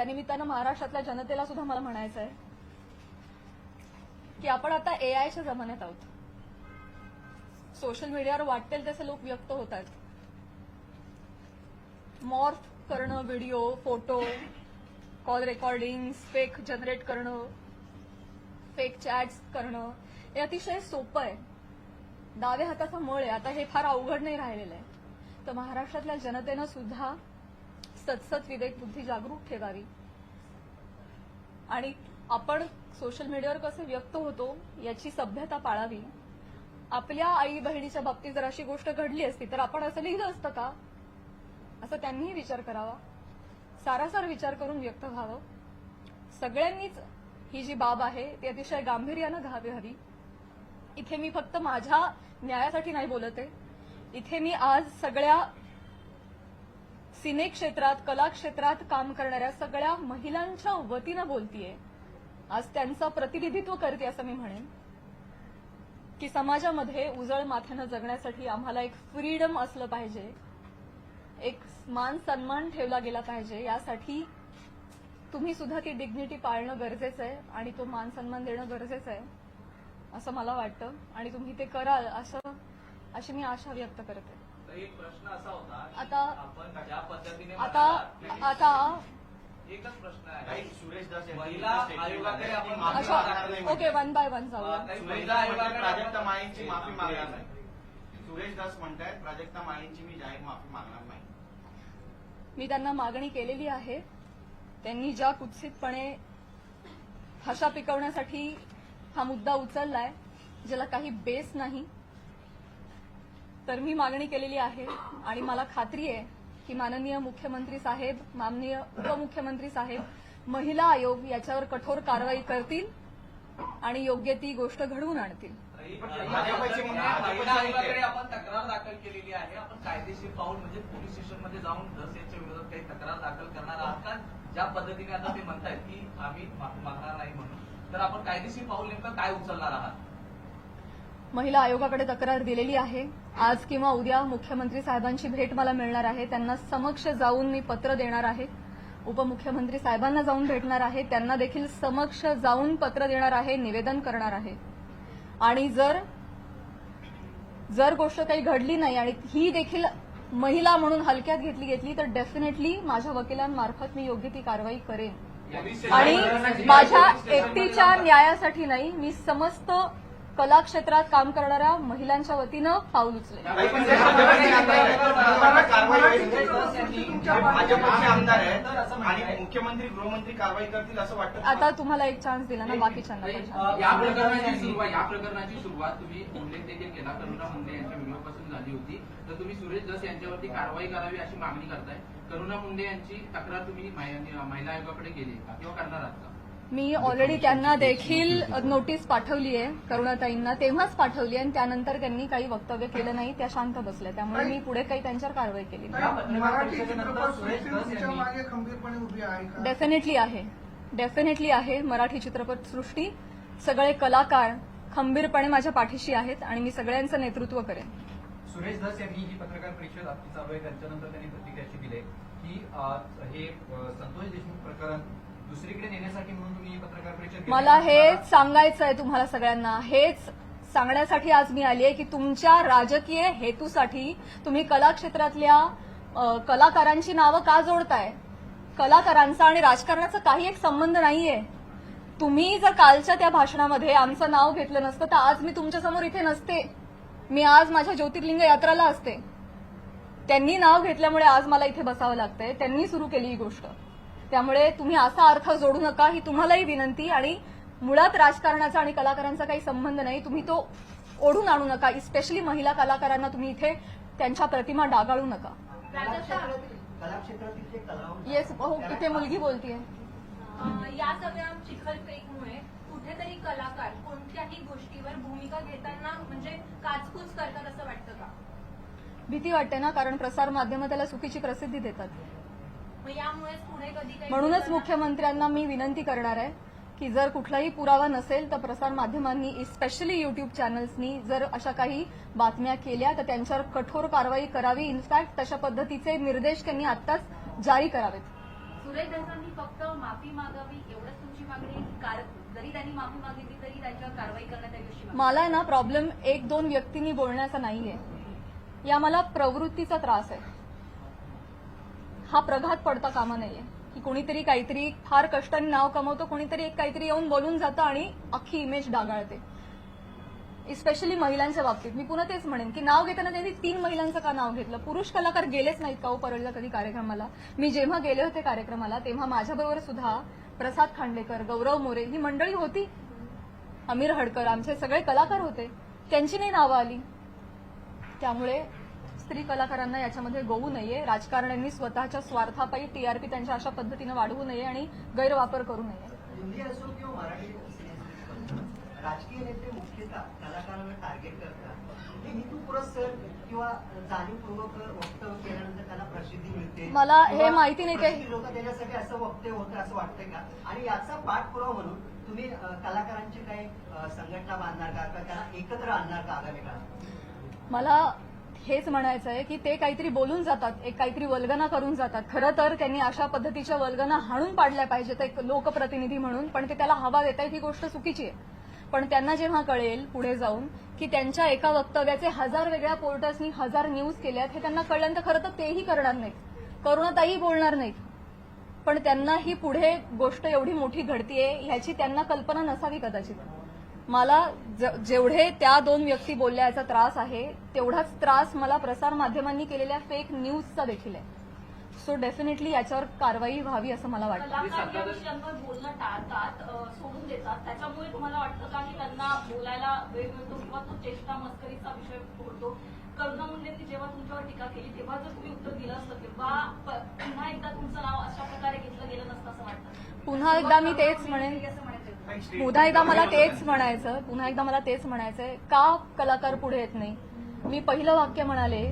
त्यानिमित्तानं महाराष्ट्रातल्या जनतेला सुद्धा मला म्हणायचं आहे की आपण आता एआयच्या जमान्यात आहोत. सोशल मीडियावर वाटेल तसे लोक व्यक्त होतात. मॉर्फ करणं, video, photo, call recordings, fake generate करणं, फेक चॅट्स करणं हे अतिशय सोपं आहे. डावे हाताचा मळ आहे. आता हे फार अवघड नाही राहिलेलं आहे. तर महाराष्ट्रातल्या जनतेनं सुद्धा सतसत विवेक बुद्धी जागरूक ठेवावी आणि आपण सोशल मीडियावर कसे व्यक्त होतो याची सभ्यता पाळावी. आपल्या आई बहिणीच्या बाबतीत जर अशी गोष्ट घडली असती तर आपण असं लिहिलं असतं का, असं त्यांनीही विचार करावा. सारासार विचार करून व्यक्त व्हावं. सगळ्यांनीच ही जी बाब आहे ती अतिशय गांभीर्यानं घ्यावी हवी. इथे मी फक्त माझ्या न्यायासाठी नाही बोलत आहे. इथे मी आज सगळ्या सिने क्षेत्रात, कला क्षेत्रात काम करणाऱ्या सगळ्या महिलांच्या वतीनं बोलतीये. आज त्यांचं प्रतिनिधित्व करते असं मी म्हणेन की समाजामध्ये उजळ माथ्यानं जगण्यासाठी आम्हाला एक फ्रीडम असलं पाहिजे, एक मान सन्मान ठेवला गेला पाहिजे. यासाठी तुम्ही सुद्धा ती डिग्निटी पाळणं गरजेचं आहे आणि तो मान सन्मान देणं गरजेचं आहे असं मला वाटतं आणि तुम्ही ते कराल अशी मी आशा व्यक्त करते. एक प्रश्न असा होता आता आपण ज्या पद्धतीने आता एकच प्रश्न आहे. सुरेश दास महिला आयोगाकडे आपण अच्छा, ओके, वन बाय वन जाऊया. सुरेश दास म्हणतात प्राजक्ता माळींची माफी मागणार नाही. सुरेश दास म्हणतात प्राजक्ता माळींची मी जाहीर माफी मागणार नाही. मी त्यांना मागणी केलेली आहे. त्यांनी ज्या कुत्सितपणे भाषा पिकवण्यासाठी हा मुद्दा उचललाय ज्याला काही बेस नाही, तर मी मागणी केलेली आहे आणि मला खात्री आहे की माननीय मुख्यमंत्री साहेब, माननीय उपमुख्यमंत्री साहेब, महिला आयोग याच्यावर कठोर कारवाई करतील आणि योग्य ती गोष्ट घडवून आणतील. महिला आयोगाकडे आपण तक्रार दाखल केलेली आहे. आपण कायदेशीर पाऊल म्हणजे पोलीस स्टेशनमध्ये जाऊन धस यांच्या विरोधात काही तक्रार दाखल करणार आहात का? ज्या पद्धतीने आता ते म्हणतायत की आम्ही माफी मागणार नाही म्हणून, तर आपण कायदेशीर पाऊल नेमकं काय उचलणार आहात? महिला आयोगाकडे तक्रार दिलेली आहे. आज किंवा उद्या मुख्यमंत्री साहेबांची भेट मला मिळणार आहे. त्यांना समक्ष जाऊन मी पत्र देणार आहे. उपमुख्यमंत्री साहेबांना जाऊन भेटणार आहे. त्यांना देखील समक्ष जाऊन पत्र देणार आहे, निवेदन करणार आहे. आणि जर गोष्ट काही घडली नाही आणि ही देखील महिला म्हणून हलक्यात घेतली तर डेफिनेटली माझ्या वकिलांमार्फत मी योग्य ती कारवाई करेन आणि माझ्या एकटीच्या न्यायासाठी नाही, मी समस्त कला क्षेत्रात काम करणाऱ्या महिलांच्या वतीनं पाऊल उचलेन. भाजपचे आमदार आहेत आणि मुख्यमंत्री गृहमंत्री कारवाई करतील असं वाटतं. आता तुम्हाला एक चान्स दिला ना, बाकीच्यांना पण. या प्रकरणाची सुरुवात तुम्ही उल्लेख देखील केला, करुणा मुंडे यांच्या व्हिडिओपासून झाली होती. तर तुम्ही सुरेश दस यांच्यावरती कारवाई करावी अशी मागणी करताय. करुणा मुंडे यांची तक्रार तुम्ही महिला आयोगाकडे केली किंवा करणार आहात का? मी ऑलरेडी त्यांना देखील नोटीस पाठवली आहे, करुणाताईंना तेव्हाच पाठवली आणि त्यानंतर त्यांनी काही वक्तव्य केलं नाही, त्या शांत बसल्या. त्यामुळे मी पुढे काही त्यांच्यावर कारवाई केली नाही. डेफिनेटली आहे. मराठी चित्रपटसृष्टी सगळे कलाकार खंबीरपणे माझ्या पाठीशी आहेत आणि मी सगळ्यांचं नेतृत्व करेन. सुरेश दस यांनी ही पत्रकार परिषद आपली चालू आहे त्याच्यानंतर त्यांनी प्रतिक्रिया दिली की हे संतोष देशमुख प्रकरण दुसरीकडे नेण्यासाठी म्हणून तुम्ही ही पत्रकार परिषद. मला हेच सांगायचं आहे तुम्हाला सगळ्यांना, हेच सांगण्यासाठी आज मी आली आहे की तुमच्या राजकीय हेतूसाठी तुम्ही कला क्षेत्रातल्या कलाकारांची नावं का जोडताय? कलाकारांचा आणि राजकारणाचा काही एक संबंध नाहीये. तुम्ही जर कालच्या त्या भाषणामध्ये आमचं नाव घेतलं नसतं तर आज मी तुमच्यासमोर इथे नसते. मी आज माझ्या ज्योतिर्लिंग यात्राला असते. त्यांनी नाव घेतल्यामुळे आज मला इथे बसावं लागतंय. त्यांनी सुरू केली ही गोष्ट. त्यामुळे तुम्ही असा अर्थ जोडू नका, ही तुम्हालाही विनंती. आणि मुळात राजकारणाचा आणि कलाकारांचा काही संबंध नाही. तुम्ही तो ओढून आणू नका. स्पेशली महिला कलाकारांना तुम्ही इथे त्यांच्या प्रतिमा डागाळू नका. येस, हो, इथे मुलगी बोलतीये. या सगळ्या चिखलफेकमुळे कुठेतरी कलाकार कोणत्याही गोष्टीवर भूमिका घेताना म्हणजे काचकूच करतात असं वाटतं का? भीती वाटते ना, कारण प्रसार माध्यमं त्याला चुकीची प्रसिद्धी देतात. यामुळेच पुढे कधी म्हणूनच मुख्यमंत्र्यांना मी विनंती करणार आहे की जर कुठलाही पुरावा नसेल तर प्रसार माध्यमांनी, स्पेशली युट्यूब चॅनल्सनी जर अशा काही बातम्या केल्या तर त्यांच्यावर कठोर कारवाई करावी. इनफॅक्ट तशा पद्धतीचे निर्देश त्यांनी आत्ताच जारी करावेत. सुरेश धसांनी फक्त माफी मागावी एवढंच तुमची मागणी आहे की जरी त्यांनी माफी मागितली तरी त्यांच्यावर कारवाई करण्यात यावी अशी मागणी? मला ना प्रॉब्लेम एक दोन व्यक्तींनी बोलण्याचा नाहीये, या मला प्रवृत्तीचा त्रास आहे. हा प्रघात पडता कामा नाहीये की कोणीतरी काहीतरी फार कष्टाने नाव कमवतो, कोणीतरी एक काहीतरी येऊन बोलून जातं आणि अख्खी इमेज डागाळते. स्पेशली महिलांच्या बाबतीत मी पुन्हा तेच म्हणेन की नाव घेताना त्यांनी 3 महिलांचं का नाव घेतलं? पुरुष कलाकार गेलेच नाहीत का हो परळीला कधी कार्यक्रमाला? मी जेव्हा गेले होते कार्यक्रमाला तेव्हा माझ्याबरोबर सुद्धा प्रसाद खांडेकर, गौरव मोरे ही मंडळी होती, अमीर हडकर, आमचे सगळे कलाकार होते, त्यांची नाही नावं आली. त्यामुळे स्त्री कलाकारांना याच्यामध्ये गोवू नये. राजकारण्यांनी स्वतःच्या स्वार्थापायी टीआरपी त्यांच्या अशा पद्धतीनं वाढवू नये आणि गैरवापर करू नये. हिंदी असो किंवा मराठी राजकीय नेते मुख्यतः कलाकारांना टार्गेट करतात. हे हेतुपुरस्सर किंवा जाणीवपूर्वक वक्तव्य केल्यानंतर त्यांना प्रसिद्धी मिळते. मला हे माहिती नाही ते लोक त्याच्यासाठी असं वक्तव्य होतं असं वाटतंय का? आणि याचा पाठपुरावा म्हणून तुम्ही कलाकारांची काही संघटना बांधणार का किंवा त्यांना एकत्र आणणार का आगामी काळात? मला हेच म्हणायचं आहे की ते काहीतरी बोलून जातात, एक काहीतरी वल्गना करून जातात. खरं तर त्यांनी अशा पद्धतीच्या वल्गना हाणून पाडल्या पाहिजेत एक लोकप्रतिनिधी म्हणून, पण ते त्याला हवा देत आहेत ही गोष्ट चुकीची आहे. पण त्यांना जेव्हा कळेल पुढे जाऊन की त्यांच्या एका वक्तव्याचे 1000 वेगळ्या पोर्टल्सनी 1000 न्यूज केल्यात, हे त्यांना कळल्यानंतर खरं तर तेही करणार नाहीत, करुणाताई बोलणार नाहीत. पण त्यांना ही पुढे गोष्ट एवढी मोठी घडतीये ह्याची त्यांना कल्पना नसावी कदाचित. मला जेवढे त्या 2 व्यक्ती बोलल्या याचा त्रास आहे तेवढाच त्रास मला प्रसारमाध्यमांनी केलेल्या फेक न्यूजचा देखील आहे. सो डेफिनेटली याच्यावर कारवाई व्हावी असं मला वाटतं. कलाकार या विषयांवर बोलणं टाळतात, सोडून देतात. त्याच्यामुळे तुम्हाला वाटतं का की त्यांना बोलायला वेळ मिळतो किंवा तो चेष्टा मस्करीचा विषय होतो? करुणा मुंडेंनी जेव्हा तुमच्यावर टीका केली तेव्हा जर तुम्ही उत्तर दिलं असतं किंवा पुन्हा एकदा तुमचं नाव अशा प्रकारे घेतलं गेलं नसतं असं वाटतं? पुन्हा एकदा मी तेच म्हणेन, पुन्हा एकदा मला तेच म्हणायचंय का कलाकार पुढे येत नाही? मी पहिलं वाक्य म्हणाले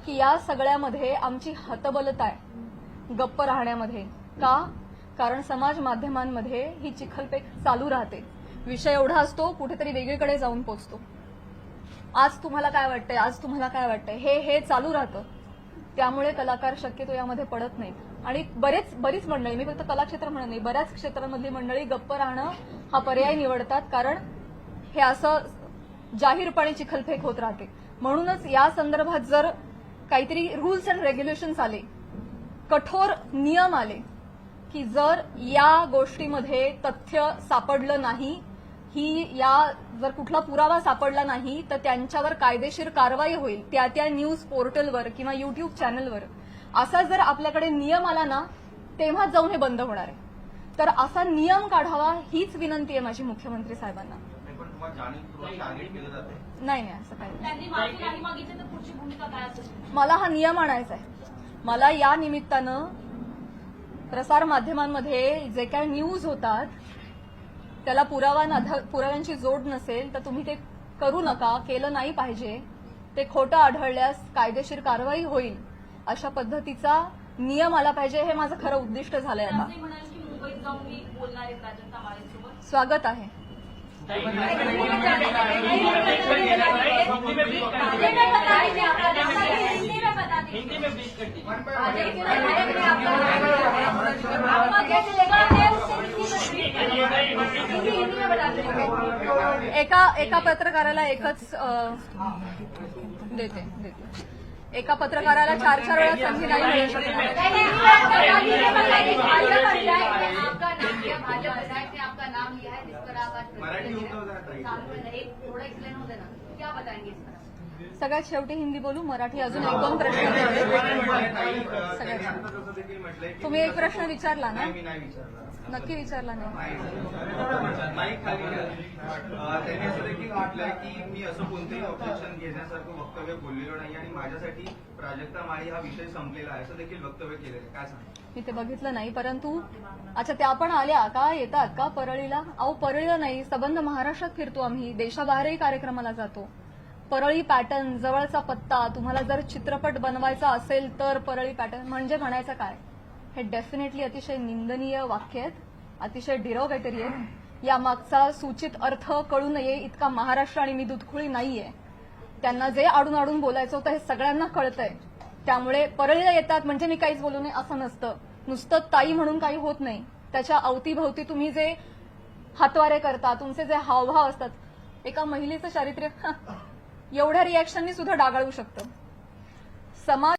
की या सगळ्यामध्ये आमची हतबलता आहे गप्प राहण्यामध्ये. का? कारण समाज माध्यमांमध्ये ही चिखलपेक चालू राहते, विषय एवढा असतो कुठेतरी वेगळीकडे जाऊन पोचतो. आज तुम्हाला काय वाटतंय हे चालू राहतं. त्यामुळे कलाकार शक्यतो यामध्ये पडत नाहीत. आणि बरीच मंडळी, मी फक्त कलाक्षेत्र म्हणत नाही, बऱ्याच क्षेत्रांमधली मंडळी गप्प राहणं हा पर्याय निवडतात, कारण हे असं जाहीरपणे चिखलफेक होत राहते. म्हणूनच या संदर्भात जर काहीतरी रूल्स अँड रेग्युलेशन्स आले, कठोर नियम आले की जर या गोष्टीमध्ये तथ्य सापडलं नाही, जर कुठला पुरावा सापडला नाही तर त्यांच्यावर कायदेशीर कारवाई होईल त्या न्यूज पोर्टलवर किंवा युट्यूब चॅनलवर, असा जर आपल्याकडे नियम आला ना तेव्हा जाऊन हे बंद होणार आहे. तर असा नियम काढावा हीच विनंती आहे माझी मुख्यमंत्री साहेबांना. पण तुम्हाला जाणीवपूर्वक टार्गेट केलं जाते. नाही असं काही नाही. त्यांनी माफी नाही मागितली तर पुढची भूमिका काय असेल? मला हा नियम आणायचा आहे. मला या निमित्तानं प्रसारमाध्यमांमध्ये जे काही न्यूज होतात त्याला पुराव्यांची जोड नसेल तर तुम्ही ते करू नका, केलं नाही पाहिजे. ते खोटं आढळल्यास कायदेशीर कारवाई होईल अशा पद्धतीचा नियम आला पाहिजे. हे माझं खरं उद्दिष्ट झालंय. आता असंही म्हणाल की मुंबईत जाऊन मी बोलणार आहे प्राजक्ता माळेंसोबत. स्वागत आहे. एका पत्रकाराला एकच देते. एका पत्रकाराला 4 वेळा संधी नाही मिळू शकत. आपका नाम लिया है जिस पर आप आज मराठी होतं जरा ताई. थोड़ा एक्सप्लेन होते ना, क्या बताएंगे इस पर? सगळ्यात शेवटी हिंदी बोलू, मराठी अजून 1-2 प्रश्न आहेत. त्यांनी आता जसं देखील म्हटलंय की तुम्ही एक प्रश्न विचारला ना? मी नाही विचारला. नक्की विचारला नाही. नाही खाली त्यांनी असं देखील म्हटलंय की मी असं कोणतेही ऑब्जेक्शन घेण्यासारखं वक्तव्य बोललेलो नाही आणि माझ्यासाठी प्राजक्ता माळी हा विषय संपलेला आहे असं देखील वक्तव्य केलेलं आहे. काय सांगा? मी ते बघितलं नाही, परंतु अच्छा त्या पण आल्या का, येतात का परळीला? अहो परळीला नाही, सबंध महाराष्ट्रात फिरतो आम्ही, देशाबाहेरही कार्यक्रमाला जातो. परळी पॅटर्न, जवळचा पत्ता, तुम्हाला जर चित्रपट बनवायचा असेल तर परळी पॅटर्न म्हणजे म्हणायचं काय? हे डेफिनेटली अतिशय निंदनीय वाक्य आहेत, अतिशय डिरोगेटरी आहेत. या मागचा सूचित अर्थ कळू नये इतका महाराष्ट्र आणि मी दुधखुळी नाहीये. त्यांना जे आडून बोलायचं होतं हे सगळ्यांना कळतंय. त्यामुळे परळीला येतात म्हणजे मी काहीच बोलू नये असं नसतं. नुसतं ताई म्हणून काही होत नाही. त्याच्या अवतीभवती तुम्ही जे हातवारे करता, तुमचे जे हावभाव असतात, एका महिलेचं चारित्र्य एवढ्या रिॲक्शननी सुद्धा डागाळू शकतं. समाज